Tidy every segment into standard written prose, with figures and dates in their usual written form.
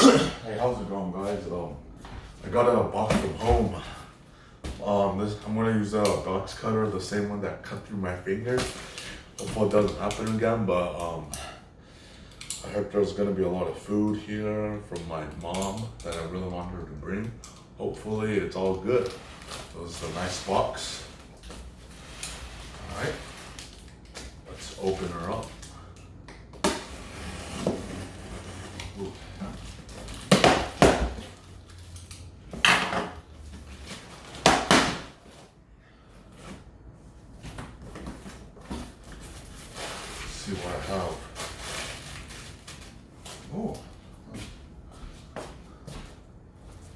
Hey, how's it going, guys? I got a box from home. I'm gonna use a box cutter, the same one that cut through my fingers. Hopefully it doesn't happen again. But I heard there's gonna be a lot of food here from my mom that I really want her to bring. Hopefully it's all good. So this is a nice box. All right, let's open her up. Ooh. See what I have. Oh,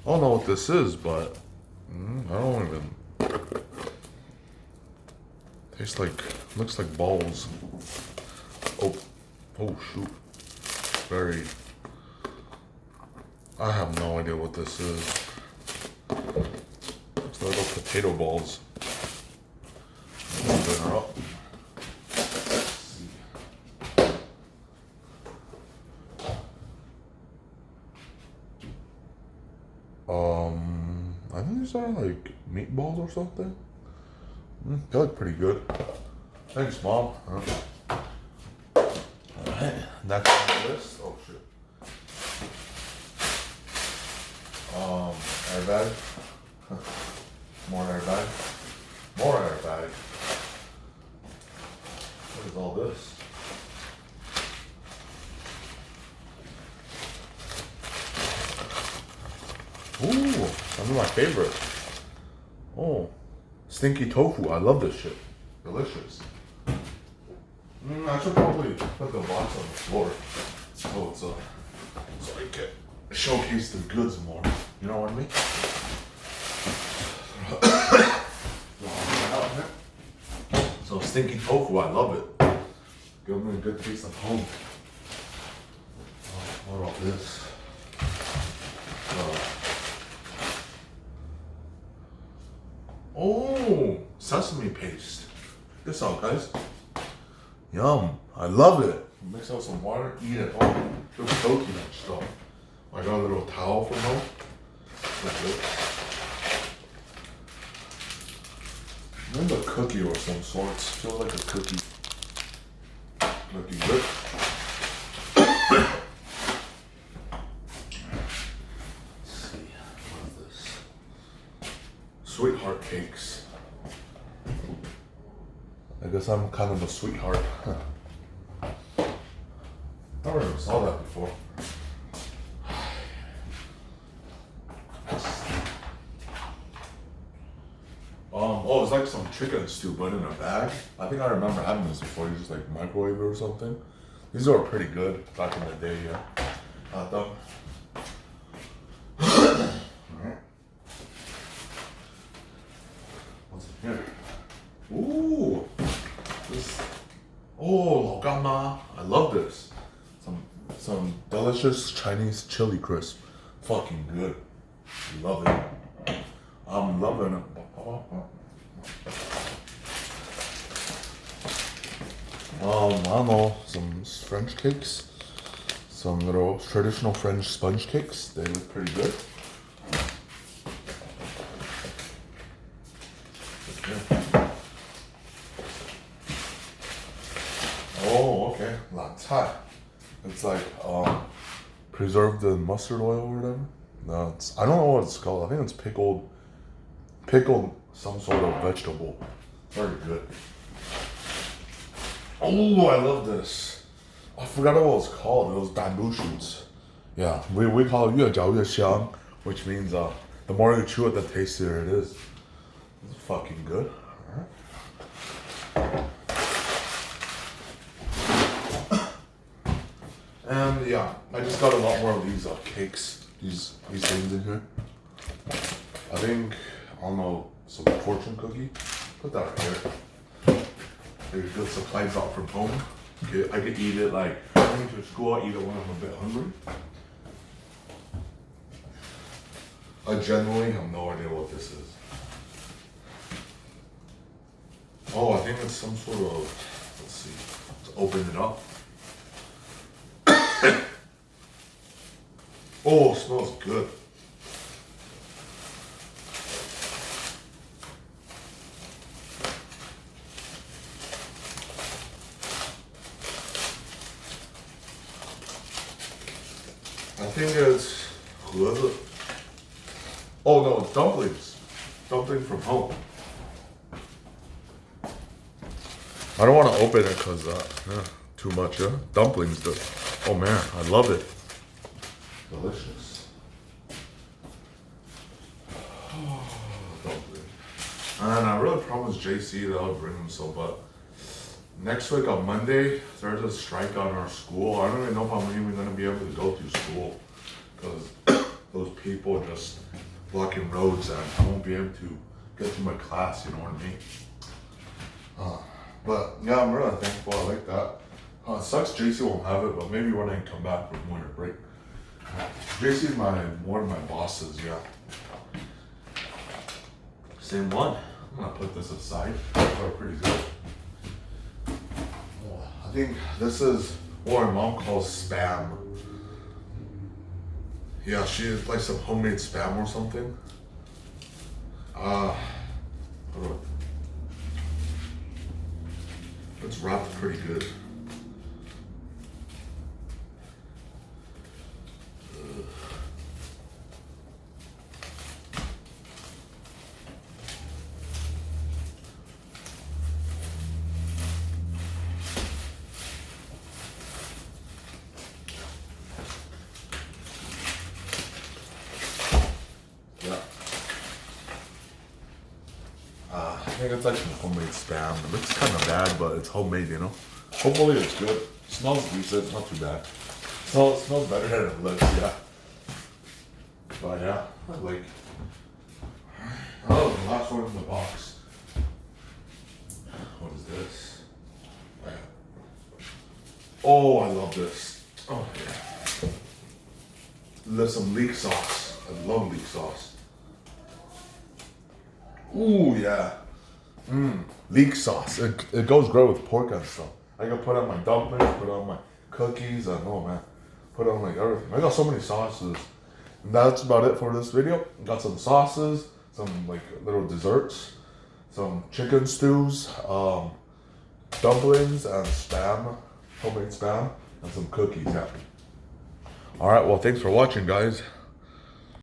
I don't know what this is, but I don't even. Tastes like, looks like balls. Oh shoot. Very. I have no idea what this is. It's little potato balls. Open her up. I think these are like meatballs or something. They look pretty good. Thanks, Mom. Alright, next on the list. Oh shit. Airbag. More airbag. More airbag. What is all this? Ooh, that's my favorite. Oh, stinky tofu. I love this shit. Delicious. I should probably put the box on the floor so it's so I can showcase the goods more. You know what I mean? So stinky tofu, I love it. Give me a good taste of home. What about this? Oh, sesame paste. Check this out, guys. Yum. I love it. Mix out some water, eat it. Oh, feel soaking and stuff. I got a little towel from home. Like this. Maybe a cookie or some sorts. Feels like a cookie. Looking good. Sweetheart cakes. I guess I'm kind of a sweetheart. I never saw that before. Oh, it's like some chicken stew, but in a bag. I think I remember having this before. You just like microwave it or something. These are pretty good back in the day, yeah. I thought. What's in here? Ooh, this. Oh, Logama. I love this. Some delicious Chinese chili crisp. Fucking good. Love it. I'm loving it. I don't know, some French cakes. Some little traditional French sponge cakes. They look pretty good. Oh, okay. La Thai. It's like preserved in mustard oil or whatever. No, it's, I don't know what it's called. I think it's pickled some sort of vegetable. Very good. Oh, I love this. I forgot what it was called. It was bamboo shoots. Yeah, we call it 越嚼越香, which means the more you chew it, the tastier it is. It's fucking good. And yeah, I just got a lot more of these cakes, these things in here. I think, I don't know, some fortune cookie. Put that right here. There's good supply drop from home. Okay, I could eat it like, going to school, I eat it when I'm a bit hungry. I genuinely have no idea what this is. Oh, I think it's some sort of, let's see, let's open it up. Oh, it smells good. I think it's whoever. Oh no, it's dumplings. Dumplings from home. I don't want to open it because too much. Dumplings, though. Oh man, I love it. Delicious. Dumpling. And I really promised JC that I'll bring him some, but next week on Monday, there's a strike on our school. I don't even know if I'm even going to be able to go to school because those people are just blocking roads and I won't be able to get to my class, you know what I mean? But yeah, I'm really thankful. I like that. It sucks JC won't have it, but maybe when I come back from winter break. JC is one of my bosses, yeah. Same one. I'm gonna put this aside. They're pretty good. I think this is what my mom calls spam. Yeah, she likes some homemade spam or something. It's wrapped pretty good. Yeah. I think it's like some homemade spam. It looks kind of bad, but it's homemade, you know? Hopefully it's good. Smells decent, not too bad. So it smells better than it looks, yeah. But yeah, I like. Oh, the last one in the box. What is this? Oh, I love this. Oh yeah. There's some leek sauce. I love leek sauce. Ooh yeah. Leek sauce. It goes great with pork and stuff. I can put on my dumplings, put on my cookies, and oh man, put on like everything. I got so many sauces. And that's about it for this video. Got some sauces, some like little desserts, some chicken stews, dumplings, and spam, homemade spam, and some cookies. Yeah. All right. Well, thanks for watching, guys.